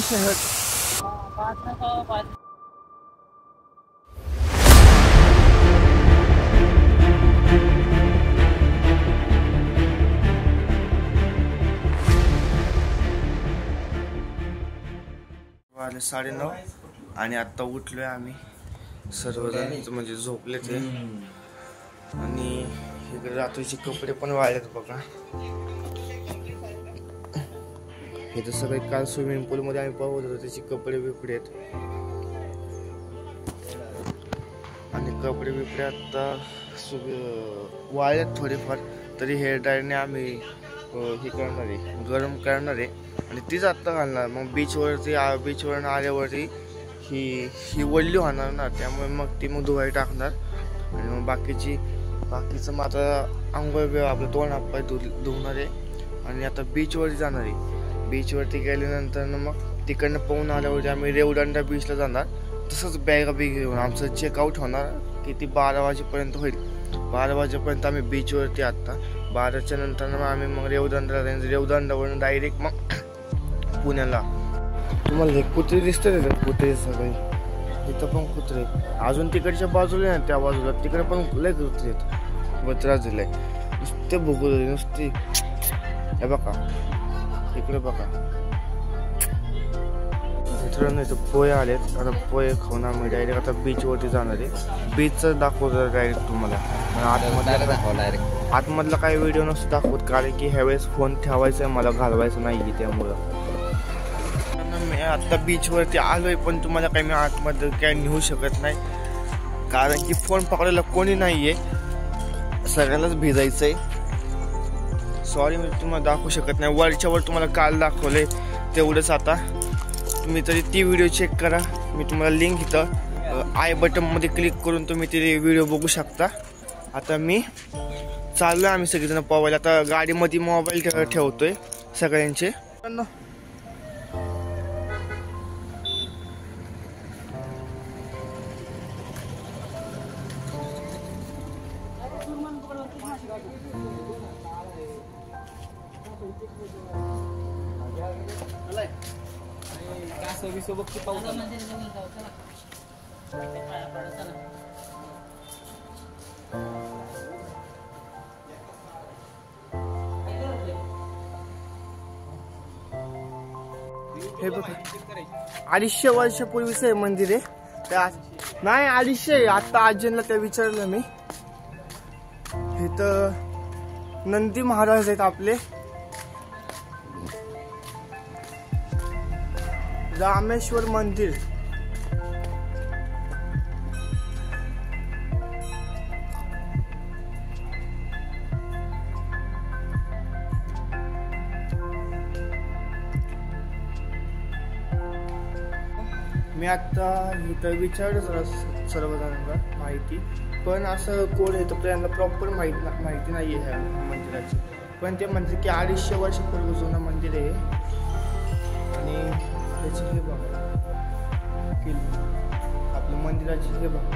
शहर वाजले 9:30 आणि आता उठलोय आम्ही सर्वजण, म्हणजे झोपले ते. आणि इकडे रात्रीचे कपडे पण वाळलेत बघा. हे तर सगळे काल स्विमिंग पूल मध्ये आम्ही पाहत होतो त्याचे कपडे बिपडे आहेत. आणि कपडे बिपडे आता वाळलेत थोडेफार, तरी हेअर ड्रायरने आम्ही हे करणार आहे, गरम करणार आहे आणि तीच आत्ता घालणार. मग बीचवरून आल्यावरती ही वल्ली होणार ना, त्यामुळे मग ती मग धुवाई टाकणार. आणि मग बाकीचं मग आता आंघोळ आपलं तोंड हातपाय धुवणार आहे. आणि आता बीचवरती जाणार आहे. बीचवरती गेल्यानंतर मग तिकडनं पाहून आल्यावरती आम्ही रेवदंडा बीचला जाणार. तसंच बॅगा बिग घेऊन आमचं चेकआउट होणार किती 12 वाजेपर्यंत होईल. 12 वाजेपर्यंत आम्ही बीचवरती. आत्ता 12च्या नंतर मग आम्ही मग रेवदंडावरून डायरेक्ट मग पुण्याला. तुम्हाला हे कुत्रे दिसतात तिथं, कुत्रे सगळे इथं पण कुत्रे. अजून तिकडच्या बाजूला ना, त्या बाजूला तिकडे पण लय कुत्रे आहेत. त्रास दिलाय नुसते भुकू नुसते. हे बघा इकडे बघा मित्रांनो, इथं पोहे आलेत. आता पोहे खाऊन आम्ही डायरेक्ट आता बीचवरती जाणार आहे. बीचचं दाखवतो डायरेक्ट तुम्हाला. आतमधला काही व्हिडिओ नसतो दाखवत, कारण की ह्यावेळेस फोन ठेवायचा मला, घालवायचं नाही. त्यामुळं मी आता बीचवरती आलोय, पण तुम्हाला काही मी आतमध्ये काय नेऊ शकत नाही, कारण की फोन पकडायला कोणी नाहीये. सगळ्यालाच भिजायचंय. सॉरी, मी तुम्हाला दाखवू शकत नाही. वरच्यावर तुम्हाला काल दाखवलंय तेवढंच. आता तुम्ही तरी ती व्हिडिओ चेक करा. मी तुम्हाला लिंक इथं आय बटनमध्ये क्लिक करून तुम्ही ते व्हिडिओ बघू शकता. आता मी चाललोय, आम्ही सगळेजण पोवायला. आता गाडीमध्ये मोबाईल ठेवतोय सगळ्यांचे. हे बघा 250 वर्षापूर्वीच हे मंदिर आहे. त्या नाही 250, आता आजींना त्या विचारलं मी. इथं नंदी महाराज आहेत आपले. रामेश्वर मंदिर. मी आता इथं विचारलं सर्वजणांना माहिती, पण असं कोण येतं त्यांना प्रॉपर माहिती नाही आहे ह्या मंदिराची. पण ते म्हणते की 250 वर्षापूर्वी जुनं मंदिर आहे. आणि त्याची हे बघा आपल्या मंदिराची हे बघा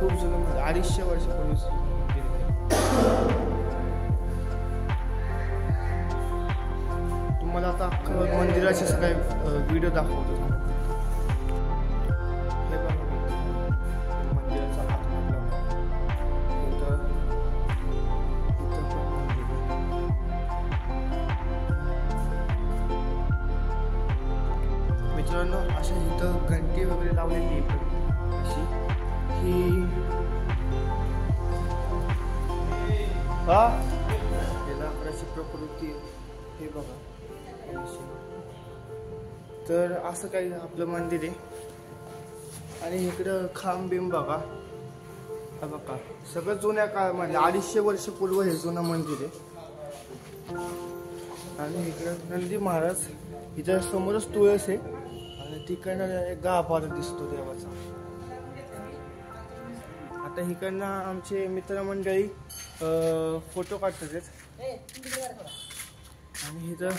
खूप जुनं मंदिर, 250 वर्षापूर्वी मंदिर आहे. तुम्हाला आता अख्खं मंदिराचे सगळे व्हिडिओ दाखवतो. हे बघा मंदिराचा मित्रांनो, अशा इथं घंटी वगैरे लावलेली अशी ही लाकडाची प्रकृती. हे बघा, तर असं काही आपलं मंदिर आहे. आणि इकडं खांब बिंब बघा, हा बघा सगळं जुन्या काळामध्ये 250 वर्षपूर्व हे जुनं मंदिर आहे. आणि इकडं नंदी महाराज. इथं समोरच तुळस आहे आणि तिकडनं एक गाभारा दिसतो देवाचा. आता इकडनं आमचे मित्रमंडळी फोटो काढतात. आणि इथं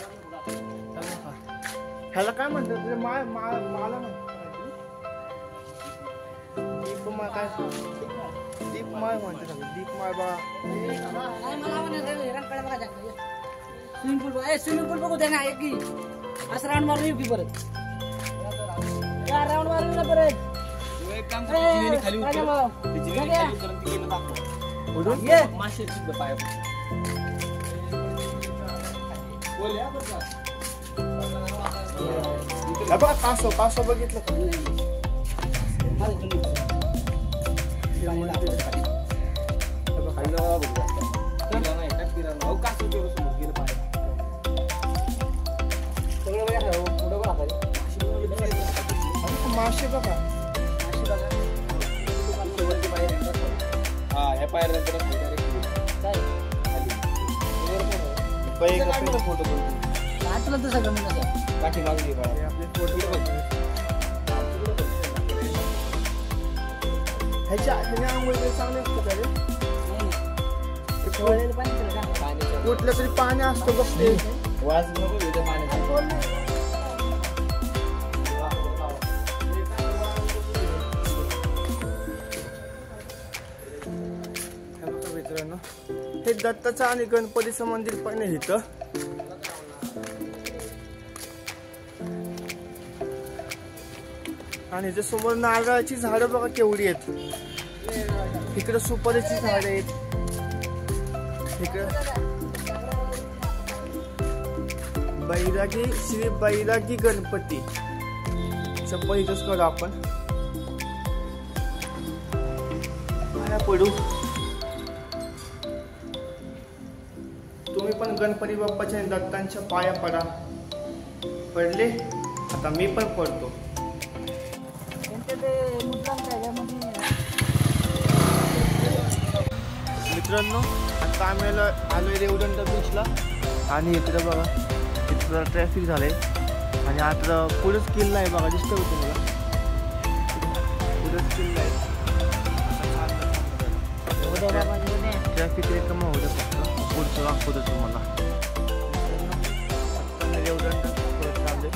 ह्याला काय म्हणतात, माला म्हणतात. दीपमाळ काय, दीप दीपमाळ म्हणते सगळं दीपमाळ बघा. स्विमिंग पूल स्विमिंग पूल बघू दे ना एक असं राऊंड मारून येऊ की परत राऊंड मारून ना परत खाली मासे पाय बघा कासव बघितलं का? मासे बघा फोटो ह्याच्या आंघोळ चांगले असतं का रे? कुठलं तरी पाणी असतं बघते वाज नको मित्रांनो. हे दत्ताचं आणि गणपतीचं मंदिर पण आहे इथं. आणि इथे समोर नारळाची झाडं बघा केवढी आहेत. इकडे सुपारीची झाडं आहेत. इकडे बैरागी श्री बैरागी गणपती चप्पल इथंच करू आपण. पाया पडू. तुम्ही पण गणपती बाप्पाच्या दत्तांच्या पाया पडा. पडले आता मी पण पडतो. मित्रांनो आता आम्ही आलोय रेवदंड बीचला. आणि इकडे बघा इथं ट्रॅफिक झालंय. आणि आता पुढेच किल्ला आहे बघा दिसतोय तुम्हाला. पुढेच किल्ला आहे. ट्रॅफिक एकदम होतं फक्त पुढचं दाखवतं तुम्हाला. रेवदंड परत चालले.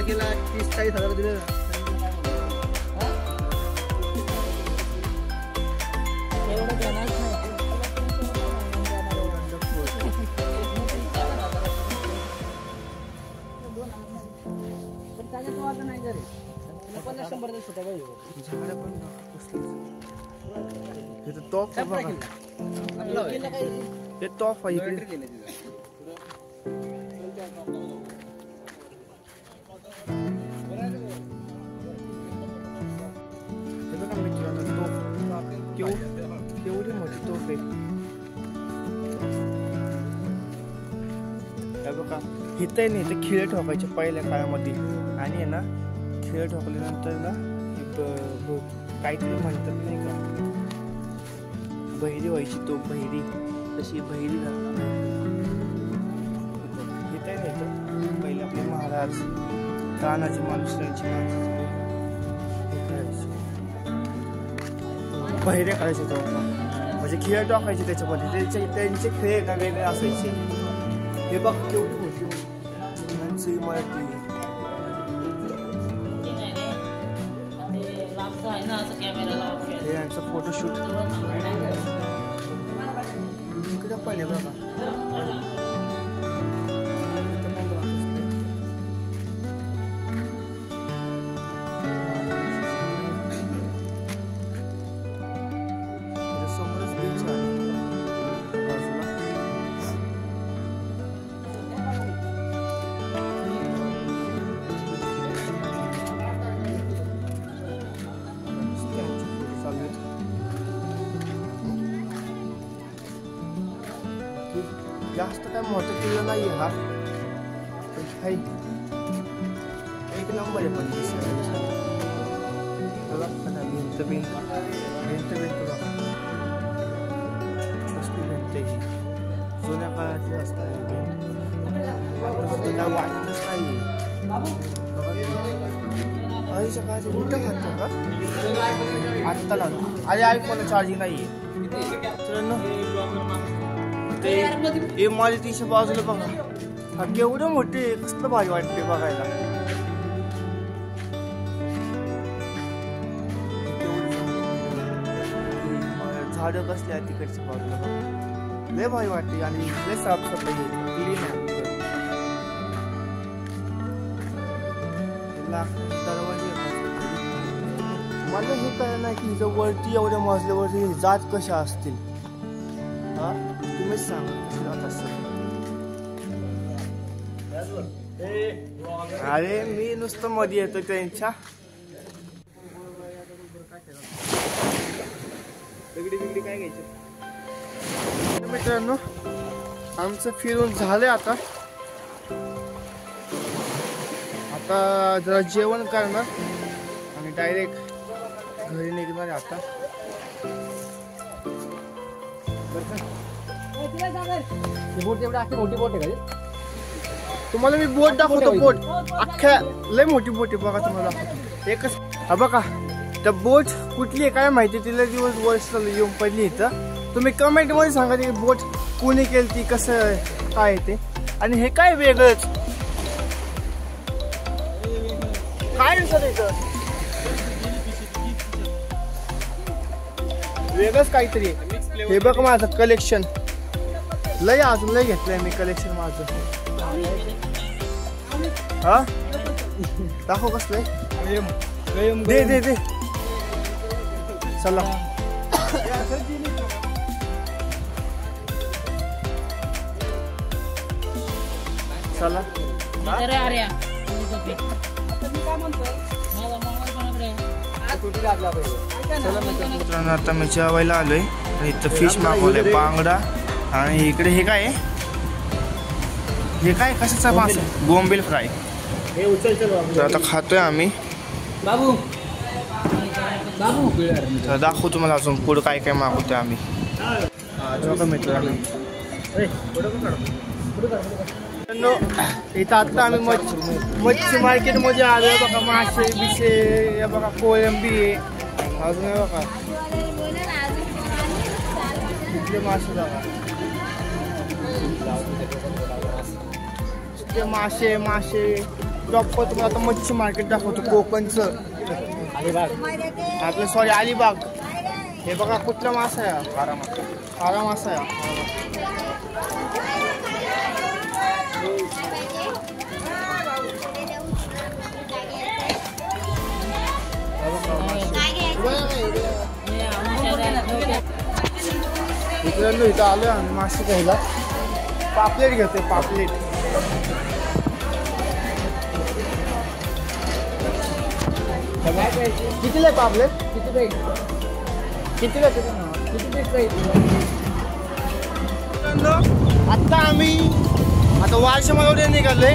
गेला 30-40 हजार दिले. तोफ आहे इकडे. केवढी मोठी तोफ आहे. बघा इथं नाही तर खिळे ठोकायचे पहिल्या काळामध्ये. आणि आहे ना खिळे ठोकल्यानंतर ना काहीतरी म्हणतात नाही का बहिरी व्हायची. तो बहिरी तशी बहिरी इथं नाही तर पहिले आपले महाराज तानाजी मालुसऱ्यांची बहिरे करायचे तो म्हणजे खेळ टाकायचे त्याच्यामध्ये. त्यांचे खेळ का वेगळे असायचे. हे बघ केवढी मोठी इमारती. हे यांचं फोटोशूट इकडे पण आहे बघा. जास्त काय मोठं किल्ला नाही हा. एक नंबर आहे. पण भिंत जुन्या काळाची असतात. वाटतच नाही आईच्या काळाची उलट खातो का आत्ता लागतो. अरे आयफोन चार्जिंग नाही आहे. मित्रांनो ते इमारतीच्या बाजूला बघा, हा केवढं मोठे कसलं भारी वाटते बघायला. झाडं कसले आहेत तिकडच्या बाजूला बघा, लय भारी वाटते आणि लय साफसफाई क्लीन आहे. दरवाजे मला हे कळलं नाही की हिचं वरती एवढ्या मजल्यावरती जात कशा असतील. हा तुम्हीच सांगा जात असेल. अरे मी नुसतं मध्ये येतो त्यांच्या. काय घ्यायचं मित्रांनो, आमचं फिरून झालंय. आता जरा जेवण करणार आणि डायरेक्ट घरी निघणार आता. तुम्हाला मी बोट दाखवतो. बोट अख्ख्या लय मोठी बोट आहे बघा, तुम्हाला दाखवतो. एकच हा बघा, त्या बोट कुठली आहे काय माहिती, तिला दिवस वर्ष येऊन पडली इथं. तुम्ही कमेंट मध्ये सांगा ती बोट कोणी केली ती, कसं काय ते. आणि हे काय वेगळंच काय सर इथं वेगळंच काहीतरी. हे बघ माझं कलेक्शन लय अजून लय घेतलंय मी कलेक्शन माझं. हा दाखव कसलंय. दे दे दे चला. चला मित्रांनो, आता मी जेवायला आलोय आणि इथं फिश मागवलंय बांगडा. आणि इकडे हे काय कशाचा मास, बोंबील फ्राय. तर आता खातोय आम्ही. बाबू तर दाखवू तुम्हाला अजून पुढं काय काय मागवतोय आम्ही. मित्रांनो इथं आता आम्ही मच्छी मार्केटमध्ये आलोय बघा. मासे बिशे बघा, कोळंबी आहे अजून आहे बघा. इथले मासे बघा, मासे प्रॉपर तुम्हाला आता मच्छी मार्केट दाखवतो कोकणचं. आपलं सॉरी अलिबाग. हे बघा कुठला मासा आहे, खारा मासा आहे. मित्रांनो इथं आलोय आम्ही मासे घ्यायला. पापलेट घेतोय, पापलेट. कितीला पापलेट? कितीला आत्ता आम्ही वारशेमध्ये निघालोय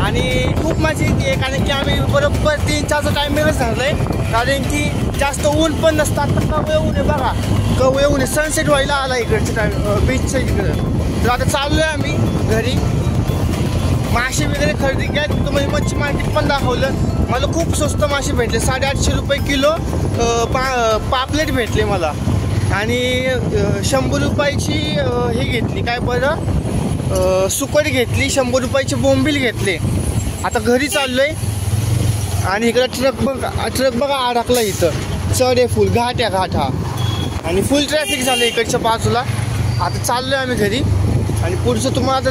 आणि खूप मजा येते. कारण की आम्ही बरोबर 3-4चा टायमिंगच झालंय. कारण की जास्त ऊन पण नसतं. आता कवळे ऊन आहे बघा, कवळे ऊन आहे. सनसेट व्हायला आला इकडच्या टाइम बीचच्या इकडं. तर आता चाललोय आम्ही घरी. मासे वगैरे खरेदी केली. तुम्हाला मच्छी मार्केट पण दाखवलं. मला खूप स्वस्त मासे भेटले, 850 रुपये किलो पापलेट भेटले मला. आणि 100 रुपयाची हे घेतली काय बरं, सुकट घेतली. 100 रुपयाचे बोंबील घेतले. आता घरी चाललोय आणि इकडं ट्रक बघा अडकला इथं. चढ आहे फुल, घाट हा. आणि फुल ट्रॅफिक झालं इकडच्या बाजूला. आता चाललोय आम्ही घरी आणि पुढचं तुम्हाला आता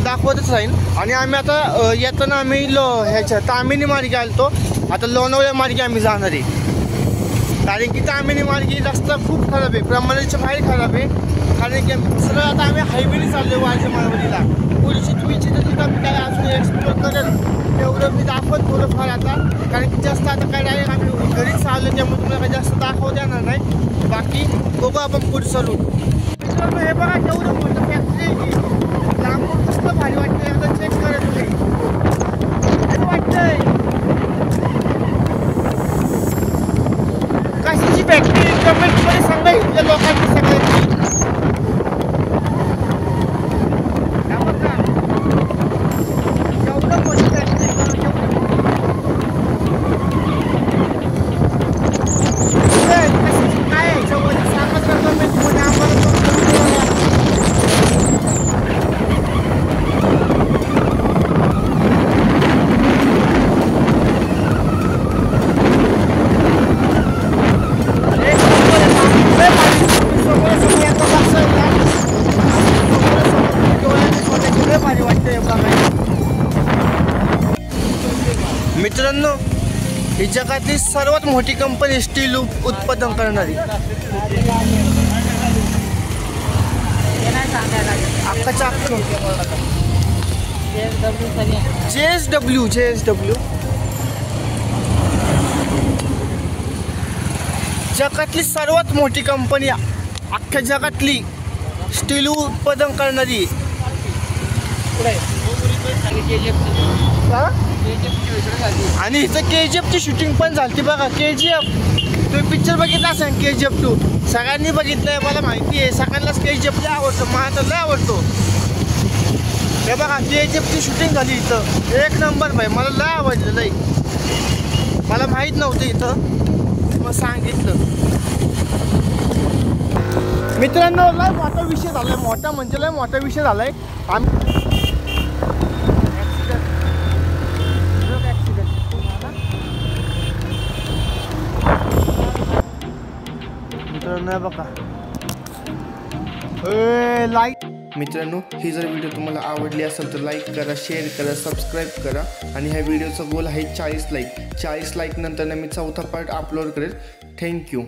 दाखवतच राहील. आणि आम्ही आता येताना आम्ही ह्याच्या तामिनी मार्गे आलतो. आता लोणावळ्या मार्गे आम्ही जाणार आहे. कारण की तामिनी मार्गे रस्ता खूप खराब आहे, प्रमाणाच्या बाहेर खराब आहे. कारण की सरळ आता आम्ही हायवेने चाललो वारजे मालवणीला. पुढची तुम्हीची तर तिथं काय अजून एक्सप्लोर करेल तेवढं मी दाखवत थोडंफार आता. कारण की जास्त आता काय डायरेक्ट आम्ही घरीच चाललो, त्यामुळे तुम्हाला काही जास्त दाखवू देणार नाही. बाकी बघू आपण पुढचं रूट. मित्रांनो हे बघा केवढं मोठं फॅक्टरी आहे. लांबून कसलं भारी वाटतं, एकदा चेक करा तुम्ही. कसं वाटतंय कशाची फॅक्टरी, कमेंटमध्ये सांगा इथल्या लोकांनी सगळ्यांनी. एवढं मोठी फॅक्टरी काय आहे जवळ सांगा तर कमेंटमध्ये. मित्रांनो, ही जगातली सर्वात मोठी कंपनी स्टील उत्पादन करणारी. अख्खाच्या अख्खं JSW जगातली सर्वात मोठी कंपनी, अख्ख्या जगातली स्टील उत्पादन करणारी. आणि इथं KGF ची शूटिंग पण झाली बघा. KGF तुम्ही पिक्चर बघितला असेल, KGF 2 सगळ्यांनी बघितलंय, मला माहिती आहे. सगळ्यांनाच KGF लय आवडतो, मला तर लय आवडतो. हे बघा KGF ची शूटिंग झाली इथं, एक नंबर भाई, मला लय आवडलं लय. मला माहीत नव्हतं इथं, मग सांगितलं. मित्रांनो लय मोठा विषय झालाय, मोठा म्हणजे लय मोठा विषय झालाय. मित्रांनो बघा मित्रांनो, ही जर व्हिडिओ तुम्हाला आवडली असेल तर लाईक करा, शेअर करा, सबस्क्राईब करा. आणि ह्या व्हिडिओचा गोल आहे 40 लाईक. 40 लाईक नंतर मी चौथा पार्ट अपलोड करेल. थँक्यू.